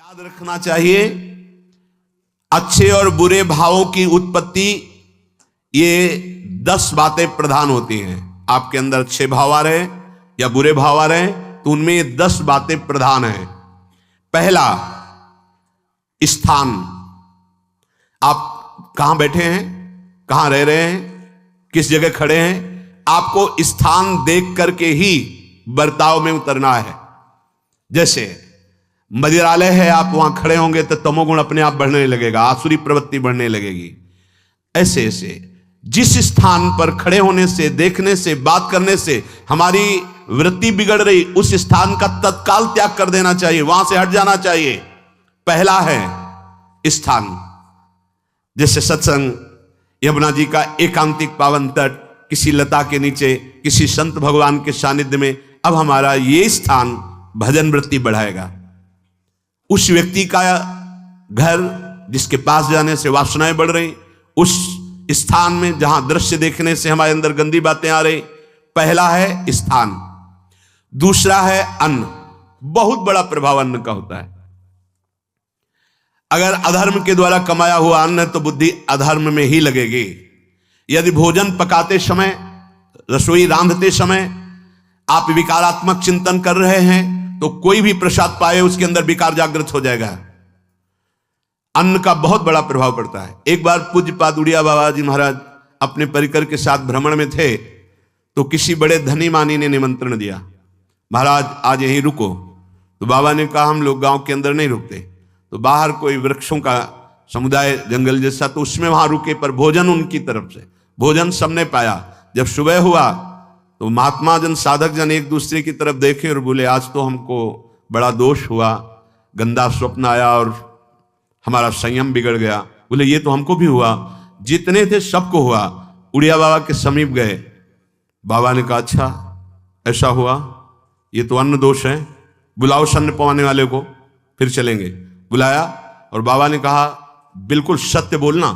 याद रखना चाहिए, अच्छे और बुरे भावों की उत्पत्ति, ये 10 बातें प्रधान होती हैं। आपके अंदर अच्छे भाव आ रहे या बुरे भाव आ रहे तो उनमें ये 10 बातें प्रधान हैं। पहला, स्थान। आप कहां बैठे हैं, कहां रह रहे हैं, किस जगह खड़े हैं, आपको स्थान देख करके ही बर्ताव में उतरना है। जैसे मदिरालय है, आप वहां खड़े होंगे तो तमोगुण अपने आप बढ़ने लगेगा, आसुरी प्रवृत्ति बढ़ने लगेगी। ऐसे ऐसे जिस स्थान पर खड़े होने से, देखने से, बात करने से हमारी वृत्ति बिगड़ रही, उस स्थान का तत्काल त्याग कर देना चाहिए, वहां से हट जाना चाहिए। पहला है स्थान। जैसे सत्संग, यमुना जी का एकांतिक पावन तट, किसी लता के नीचे, किसी संत भगवान के सानिध्य में, अब हमारा ये स्थान भजन वृत्ति बढ़ाएगा। उस व्यक्ति का घर जिसके पास जाने से वासनाएं बढ़ रही, उस स्थान में जहां दृश्य देखने से हमारे अंदर गंदी बातें आ रही, पहला है स्थान। दूसरा है अन्न। बहुत बड़ा प्रभाव अन्न का होता है। अगर अधर्म के द्वारा कमाया हुआ अन्न है तो बुद्धि अधर्म में ही लगेगी। यदि भोजन पकाते समय, रसोई रांधते समय आप विकारात्मक चिंतन कर रहे हैं तो कोई भी प्रसाद पाए उसके अंदर विकार जागृत हो जाएगा। अन्न का बहुत बड़ा प्रभाव पड़ता है। एक बार पूज्य पादुड़िया बाबा जी महाराज अपने परिकर के साथ भ्रमण में थे तो किसी बड़े धनी मानी ने निमंत्रण दिया, महाराज आज यहीं रुको। तो बाबा ने कहा हम लोग गांव के अंदर नहीं रुकते, तो बाहर कोई वृक्षों का समुदाय, जंगल जैसा, तो उसमें वहां रुके, पर भोजन उनकी तरफ से, भोजन सबने पाया। जब सुबह हुआ तो महात्मा जन, साधक जन एक दूसरे की तरफ देखे और बोले आज तो हमको बड़ा दोष हुआ, गंदा स्वप्न आया और हमारा संयम बिगड़ गया। बोले ये तो हमको भी हुआ, जितने थे सबको हुआ। उड़िया बाबा के समीप गए, बाबा ने कहा अच्छा ऐसा हुआ, ये तो अन्न दोष है, बुलाओ सन्न पवाने वाले को, फिर चलेंगे। बुलाया और बाबा ने कहा बिल्कुल सत्य बोलना,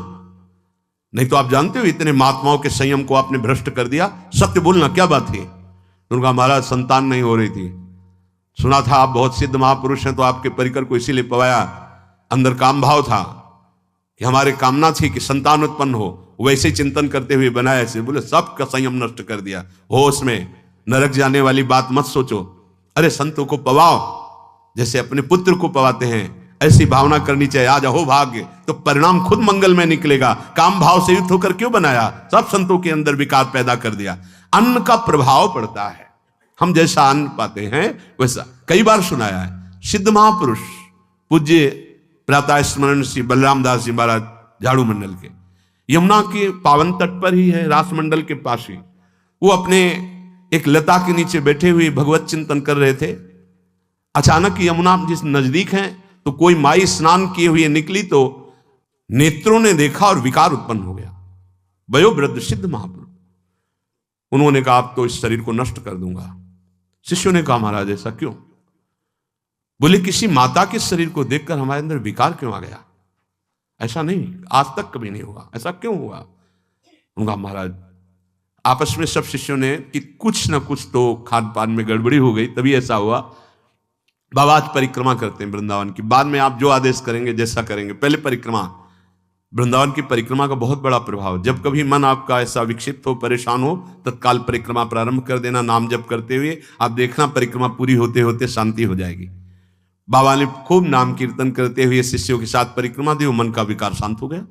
नहीं तो आप जानते हो इतने महात्माओं के संयम को आपने भ्रष्ट कर दिया, सत्य बोलना क्या बात थी। उनका महाराज संतान नहीं हो रही थी, सुना था आप बहुत सिद्ध महापुरुष हैं तो आपके परिकर को इसीलिए पवाया, अंदर काम भाव था कि हमारे कामना थी कि संतान उत्पन्न हो, वैसे चिंतन करते हुए बनाया ऐसे। बोले सबका संयम नष्ट कर दिया, होश में, नरक जाने वाली बात मत सोचो। अरे संतों को पवाओ जैसे अपने पुत्र को पवाते हैं, ऐसी भावना करनी चाहिए। आज हो भाग्य तो परिणाम खुद मंगल में निकलेगा। काम भाव से युक्त होकर क्यों बनाया, सब संतों के अंदर विकार पैदा कर दिया। अन्न का प्रभाव पड़ता है, हम जैसा अन्न पाते हैं वैसा। कई बार सुनाया है, सिद्ध महापुरुष पूज्य प्रातः स्मरण श्री बलराम दास जी महाराज झाड़ू मंडल के, यमुना के पावन तट पर ही है, रास मंडल के पास ही, वो अपने एक लता के नीचे बैठे हुए भगवत चिंतन कर रहे थे। अचानक यमुना जिस नजदीक है तो कोई माई स्नान किए हुए निकली तो नेत्रों ने देखा और विकार उत्पन्न हो गया। वयोवृद्ध सिद्ध महापुरुष, उन्होंने कहा आप तो इस शरीर को नष्ट कर दूंगा। शिष्यों ने कहा महाराज ऐसा क्यों? बोले किसी माता के शरीर को देखकर हमारे अंदर विकार क्यों आ गया? ऐसा नहीं, आज तक कभी नहीं हुआ, ऐसा क्यों हुआ? उनका महाराज आपस में सब शिष्यों ने कि कुछ ना कुछ तो खान पान में गड़बड़ी हो गई तभी ऐसा हुआ। बाबा आज परिक्रमा करते हैं वृंदावन की, बाद में आप जो आदेश करेंगे जैसा करेंगे, पहले परिक्रमा। वृंदावन की परिक्रमा का बहुत बड़ा प्रभाव, जब कभी मन आपका ऐसा विक्षिप्त हो, परेशान हो, तत्काल परिक्रमा प्रारंभ कर देना, नाम जप करते हुए। आप देखना परिक्रमा पूरी होते होते शांति हो जाएगी। बाबा ने खूब नाम कीर्तन करते हुए शिष्यों के साथ परिक्रमा दी, मन का विकार शांत हो गया।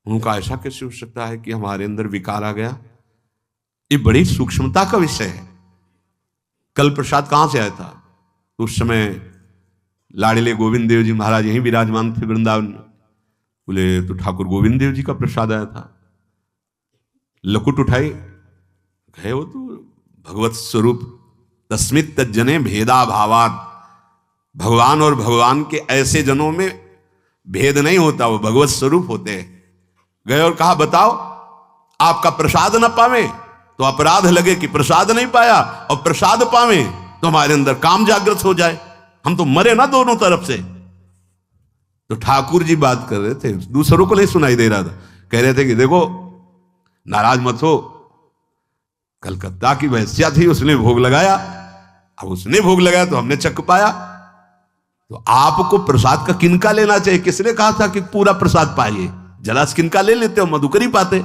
उनका ऐसा कैसे हो सकता है कि हमारे अंदर विकार आ गया? ये बड़ी सूक्ष्मता का विषय है। कल प्रसाद कहां से आया था? उस समय लाड़िले गोविंद देव जी महाराज यहीं विराजमान थे वृंदावन में। बोले तो ठाकुर गोविंद देव जी का प्रसाद आया था। लकुट उठाई, गए वो तो भगवत स्वरूप, तस्मित तज्जने भेदा भावात। भगवान और भगवान के ऐसे जनों में भेद नहीं होता, वो भगवत स्वरूप होते हैं। गए और कहा बताओ आपका प्रसाद न पावे तो अपराध लगे कि प्रसाद नहीं पाया, और प्रसाद पावे तो हमारे अंदर काम जागृत हो जाए, हम तो मरे ना दोनों तरफ से। तो ठाकुर जी बात कर रहे थे, दूसरों को नहीं सुनाई दे रहा था। कह रहे थे कि देखो नाराज मत हो, कलकत्ता की वैश्या थी, उसने भोग लगाया, अब उसने भोग लगाया तो हमने चख पाया। तो आपको प्रसाद का किनका लेना चाहिए? किसने कहा था कि पूरा प्रसाद पाइए? जरा से किनका ले लेते हो, मधुकरी पाते।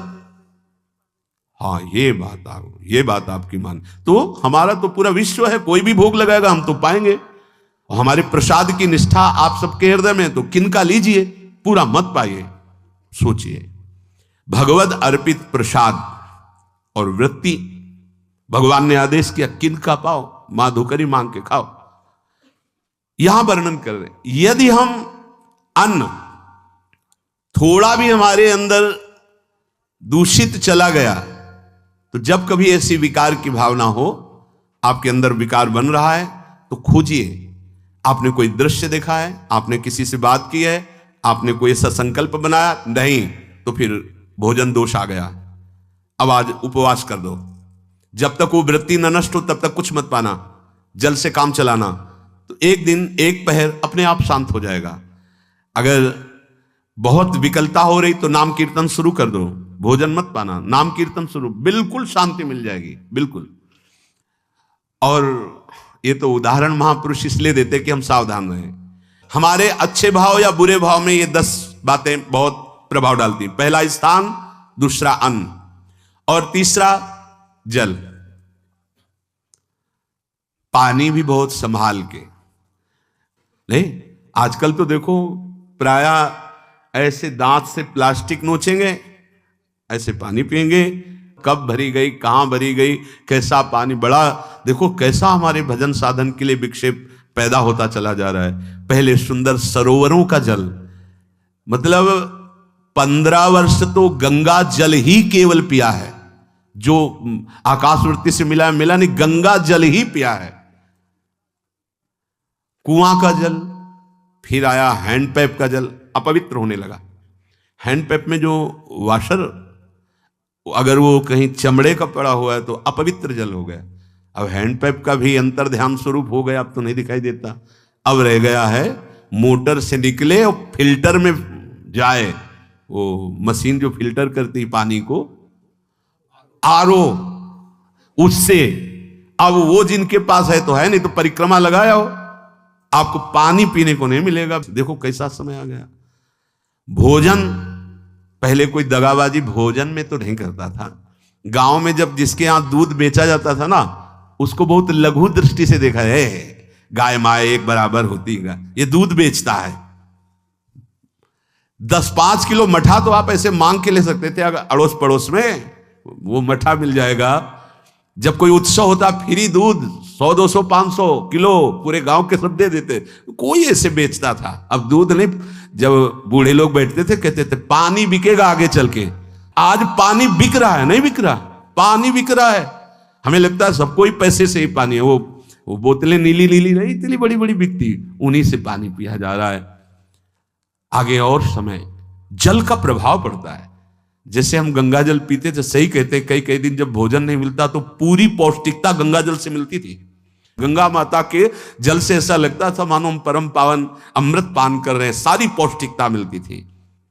हाँ, ये बात आपकी मान। तो हमारा तो पूरा विश्व है, कोई भी भोग लगाएगा हम तो पाएंगे। और हमारे प्रसाद की निष्ठा आप सबके हृदय में, तो किनका लीजिए, पूरा मत पाइए। सोचिए, भगवद अर्पित प्रसाद और वृत्ति, भगवान ने आदेश किया किनका पाओ, माधुकरी मांग के खाओ। यहां वर्णन कर रहे, यदि हम अन्न थोड़ा भी हमारे अंदर दूषित चला गया, तो जब कभी ऐसी विकार की भावना हो, आपके अंदर विकार बन रहा है, तो खोजिए। आपने कोई दृश्य देखा है, आपने किसी से बात की है, आपने कोई ऐसा संकल्प बनाया, नहीं, तो फिर भोजन दोष आ गया। अब आज उपवास कर दो, जब तक वो वृत्ति न नष्ट हो तब तक कुछ मत पाना, जल से काम चलाना। तो एक दिन एक पहर अपने आप शांत हो जाएगा। अगर बहुत विकलता हो रही तो नाम कीर्तन शुरू कर दो, भोजन मत पाना, नाम कीर्तन शुरू, बिल्कुल शांति मिल जाएगी, बिल्कुल। और ये तो उदाहरण महापुरुष इसलिए देते कि हम सावधान रहें। हमारे अच्छे भाव या बुरे भाव में ये 10 बातें बहुत प्रभाव डालती हैं। पहला स्थान, दूसरा अन्न, और तीसरा जल। पानी भी बहुत संभाल के। नहीं, आजकल तो देखो प्रायः ऐसे दांत से प्लास्टिक नोचेंगे, ऐसे पानी पिएंगे, कब भरी गई, कहां भरी गई, कैसा पानी। बड़ा देखो कैसा हमारे भजन साधन के लिए विक्षेप पैदा होता चला जा रहा है। पहले सुंदर सरोवरों का जल, मतलब 15 वर्ष तो गंगा जल ही केवल पिया है, जो आकाशवृत्ति से मिला नहीं, गंगा जल ही पिया है। कुआं का जल, फिर आया हैंडपैप का जल, अपवित्र होने लगा। हैंडपैप में जो वाशर, अगर वो कहीं चमड़े का पड़ा हुआ है तो अपवित्र जल हो गया। अब हैंडपैप का भी अंतर ध्यान स्वरूप हो गया, अब तो नहीं दिखाई देता। अब रह गया है मोटर से निकले और फिल्टर में जाए, वो मशीन जो फिल्टर करती है पानी को, आरओ, उससे। अब वो जिनके पास है तो है, नहीं तो परिक्रमा लगाया हो, आपको पानी पीने को नहीं मिलेगा। देखो कैसा समय आ गया। भोजन, पहले कोई दगाबाजी भोजन में तो नहीं करता था। गांव में जब जिसके यहां दूध बेचा जाता था ना, उसको बहुत लघु दृष्टि से देखा है, गाय माय एक बराबर होती है, ये दूध बेचता है। 10-5 किलो मठा तो आप ऐसे मांग के ले सकते थे, अगर अड़ोस पड़ोस में वो मठा मिल जाएगा। जब कोई उत्सव होता, फ्री दूध 100, 200, 500 किलो पूरे गांव के सब दे देते, कोई ऐसे बेचता था। अब दूध नहीं, जब बूढ़े लोग बैठते थे कहते थे पानी बिकेगा आगे चल के। आज पानी बिक रहा है, नहीं बिक रहा, पानी बिक रहा है। हमें लगता है सबको ही पैसे से ही पानी है। वो बोतलें नीली नीली नहीं, इतनी बड़ी बड़ी बिकती, उन्हीं से पानी पिया जा रहा है। आगे और समय जल का प्रभाव पड़ता है। जैसे हम गंगा जल पीते थे, सही कहते, कई कई दिन जब भोजन नहीं मिलता तो पूरी पौष्टिकता गंगा जल से मिलती थी। गंगा माता के जल से ऐसा लगता था मानो हम परम पावन अमृत पान कर रहे हैं, सारी पौष्टिकता मिलती थी।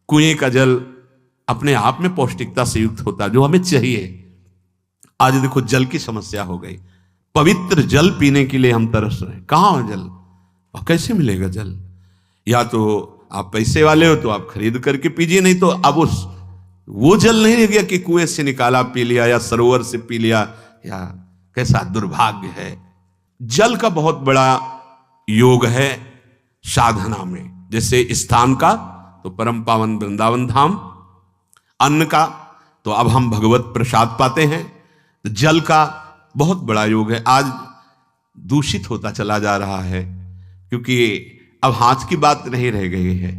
कुएं का जल अपने आप में पौष्टिकता से युक्त होता, जो हमें चाहिए। आज देखो जल की समस्या हो गई। पवित्र जल पीने के लिए हम तरस रहे हैं, कहां है जल और कैसे मिलेगा जल? या तो आप पैसे वाले हो तो आप खरीद करके पीजिए, नहीं तो अब वो जल नहीं रह गया कि कुएं से निकाला पी लिया या सरोवर से पी लिया। या कैसा दुर्भाग्य है। जल का बहुत बड़ा योग है साधना में। जैसे स्थान का तो परम पावन वृंदावन धाम, अन्न का तो अब हम भगवत प्रसाद पाते हैं। तो जल का बहुत बड़ा योग है। आज दूषित होता चला जा रहा है, क्योंकि अब हाथ की बात नहीं रह गई है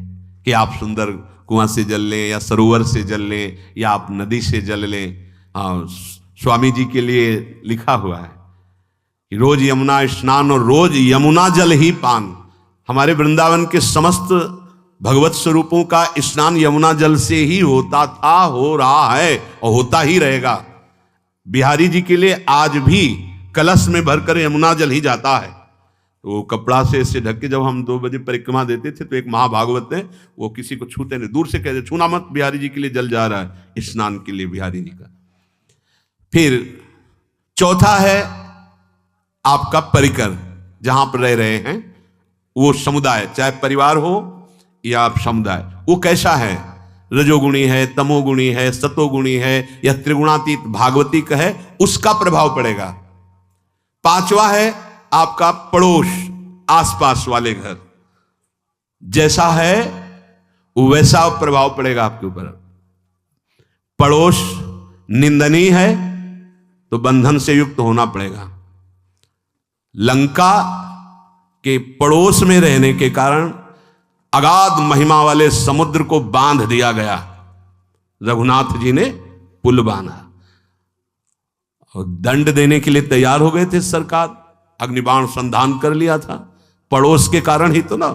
कि आप सुंदर कुआं से जल लें या सरोवर से जल लें या आप नदी से जल लें। स्वामी जी के लिए लिखा हुआ है कि रोज यमुना स्नान और रोज यमुना जल ही पान। हमारे वृंदावन के समस्त भगवत स्वरूपों का स्नान यमुना जल से ही होता था, हो रहा है और होता ही रहेगा। बिहारी जी के लिए आज भी कलश में भरकर यमुना जल ही जाता है। तो कपड़ा से ऐसे ढक के जब हम 2 बजे परिक्रमा देते थे तो एक महाभागवत है, वो किसी को छूते नहीं, दूर से कहते छूना मत, बिहारी जी के लिए जल जा रहा है स्नान के लिए बिहारी जी का। फिर चौथा है आपका परिकर, जहां पर रह रहे हैं वो समुदाय, चाहे परिवार हो या आप समुदाय, वो कैसा है, रजोगुणी है, तमोगुणी है, सतोगुणी है या त्रिगुणातीत भागवतिक है, उसका प्रभाव पड़ेगा। पांचवा है आपका पड़ोस, आसपास वाले घर, जैसा है वैसा प्रभाव पड़ेगा आपके ऊपर। पड़ोस निंदनीय है तो बंधन से युक्त होना पड़ेगा। लंका के पड़ोस में रहने के कारण अगाध महिमा वाले समुद्र को बांध दिया गया। रघुनाथ जी ने पुल बांधा और दंड देने के लिए तैयार हो गए थे सरकार, अग्निबाण संधान कर लिया था, पड़ोस के कारण ही तो ना,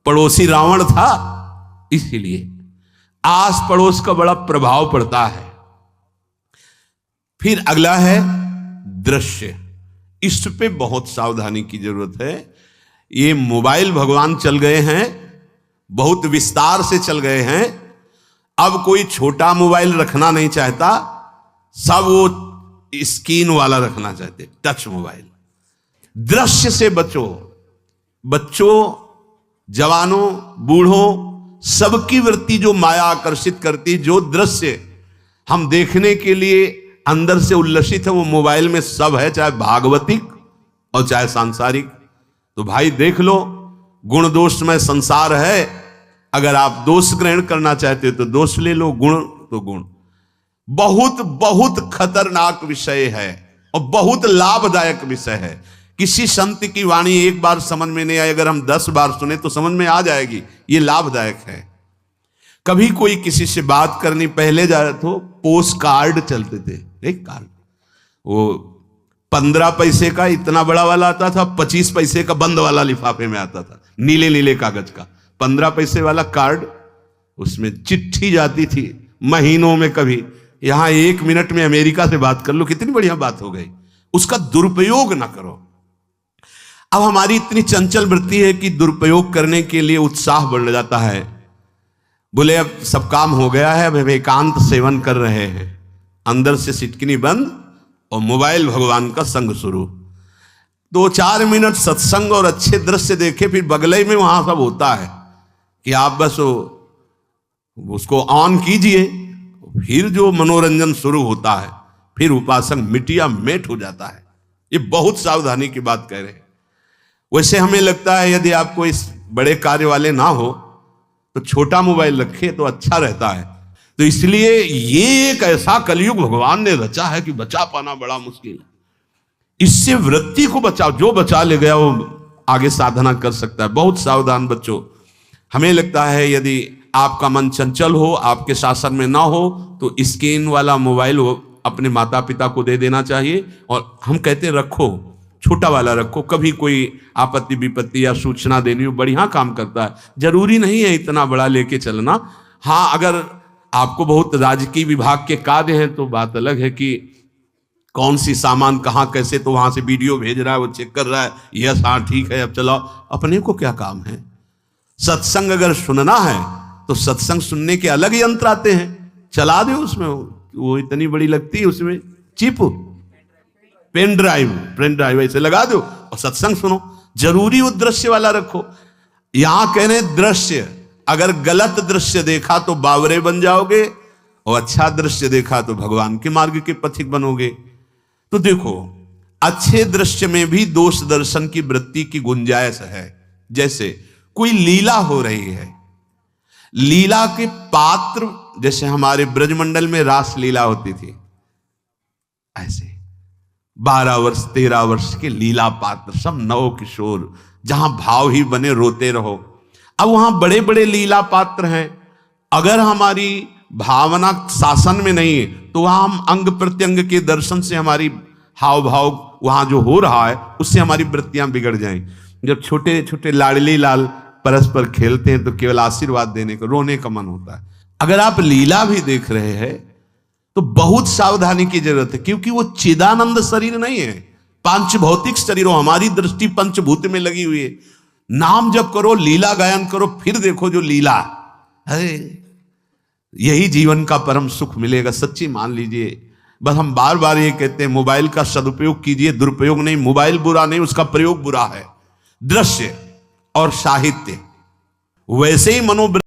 पड़ोसी रावण था। इसीलिए आस पड़ोस का बड़ा प्रभाव पड़ता है। फिर अगला है दृश्य, इस पे बहुत सावधानी की जरूरत है। ये मोबाइल भगवान चल गए हैं, बहुत विस्तार से चल गए हैं। अब कोई छोटा मोबाइल रखना नहीं चाहता, सब वो स्क्रीन वाला रखना चाहते, टच मोबाइल। दृश्य से बचो, बच्चों, जवानों, बूढ़ों, सबकी वृत्ति जो माया आकर्षित करती, जो दृश्य हम देखने के लिए अंदर से उल्लसित है, वो मोबाइल में सब है, चाहे भागवतिक और चाहे सांसारिक। तो भाई देख लो, गुण दोष में संसार है। अगर आप दोष ग्रहण करना चाहते हो तो दोष ले लो, गुण तो गुण। बहुत बहुत खतरनाक विषय है और बहुत लाभदायक विषय है। किसी संत की वाणी एक बार समझ में नहीं आई, अगर हम 10 बार सुने तो समझ में आ जाएगी, ये लाभदायक है। कभी कोई किसी से बात करनी, पहले जाए तो पोस्ट कार्ड चलते थे, एक कार्ड, वो 15 पैसे का इतना बड़ा वाला आता था, 25 पैसे का बंद वाला लिफाफे में आता था, नीले नीले कागज का 15 पैसे वाला कार्ड, उसमें चिट्ठी जाती थी महीनों में। कभी यहां 1 मिनट में अमेरिका से बात कर लो, कितनी बढ़िया बात हो गई। उसका दुरुपयोग ना करो। अब हमारी इतनी चंचल वृत्ति है कि दुरुपयोग करने के लिए उत्साह बढ़ जाता है। बोले अब सब काम हो गया है, अब एकांत सेवन कर रहे हैं, अंदर से सिटकिनी बंद और मोबाइल भगवान का संग शुरू। 2-4 मिनट सत्संग और अच्छे दृश्य देखे, फिर बगले में वहां सब होता है कि आप बस उसको ऑन कीजिए, फिर जो मनोरंजन शुरू होता है, फिर उपासक मिटिया मेट हो जाता है। ये बहुत सावधानी की बात कह रहे हैं। वैसे हमें लगता है यदि आपको इस बड़े कार्य वाले ना हो तो छोटा मोबाइल रखे तो अच्छा रहता है। तो इसलिए ये एक ऐसा कलयुग भगवान ने रचा है कि बचा पाना बड़ा मुश्किल है। इससे वृत्ति को बचाओ, जो बचा ले गया वो आगे साधना कर सकता है। बहुत सावधान बच्चों। हमें लगता है यदि आपका मन चंचल हो, आपके शासन में ना हो, तो स्क्रीन वाला मोबाइल वो अपने माता पिता को दे देना चाहिए। और हम कहते रखो, छोटा वाला रखो, कभी कोई आपत्ति विपत्ति या सूचना देनी हो, बढ़िया काम करता है। जरूरी नहीं है इतना बड़ा लेके चलना। हाँ, अगर आपको बहुत राजकीय विभाग के कार्य हैं तो बात अलग है कि कौन सी सामान कहाँ कैसे, तो वहां से वीडियो भेज रहा है, वो चेक कर रहा है, यस हाँ ठीक है अब चलाओ। अपने को क्या काम है? सत्संग अगर सुनना है तो सत्संग सुनने के अलग यंत्र आते हैं, चला दो उसमें, वो इतनी बड़ी लगती है, उसमें चिप, पेन ड्राइव ऐसे लगा दो और सत्संग सुनो। जरूरी वो दृश्य वाला रखो। यहां कह रहे दृश्य, अगर गलत दृश्य देखा तो बावरे बन जाओगे और अच्छा दृश्य देखा तो भगवान के मार्ग के पथिक बनोगे। तो देखो, अच्छे दृश्य में भी दोष दर्शन की वृत्ति की गुंजाइश है। जैसे कोई लीला हो रही है, लीला के पात्र, जैसे हमारे ब्रजमंडल में रास लीला होती थी, ऐसे 12 वर्ष 13 वर्ष के लीला पात्र, सब नव किशोर, जहां भाव ही बने रोते रहो। अब वहां बड़े बड़े लीला पात्र हैं, अगर हमारी भावना शासन में नहीं है तो वहां हम अंग प्रत्यंग के दर्शन से हमारी हाव भाव वहां जो हो रहा है उससे हमारी वृत्तियां बिगड़ जाएं। जब छोटे छोटे लाडली लाल परस्पर खेलते हैं तो केवल आशीर्वाद देने को, रोने का मन होता है। अगर आप लीला भी देख रहे हैं तो बहुत सावधानी की जरूरत है, क्योंकि वो चिदानंद शरीर नहीं है, पांच भौतिक शरीर हो। हमारी दृष्टि पंचभूत में लगी हुई है। नाम जप करो, लीला गायन करो, फिर देखो जो लीला है, यही जीवन का परम सुख मिलेगा। सच्ची मान लीजिए। बस हम बार बार ये कहते हैं मोबाइल का सदुपयोग कीजिए, दुरुपयोग नहीं। मोबाइल बुरा नहीं, उसका प्रयोग बुरा है। दृश्य, और साहित्य, वैसे ही मनोवृत्ति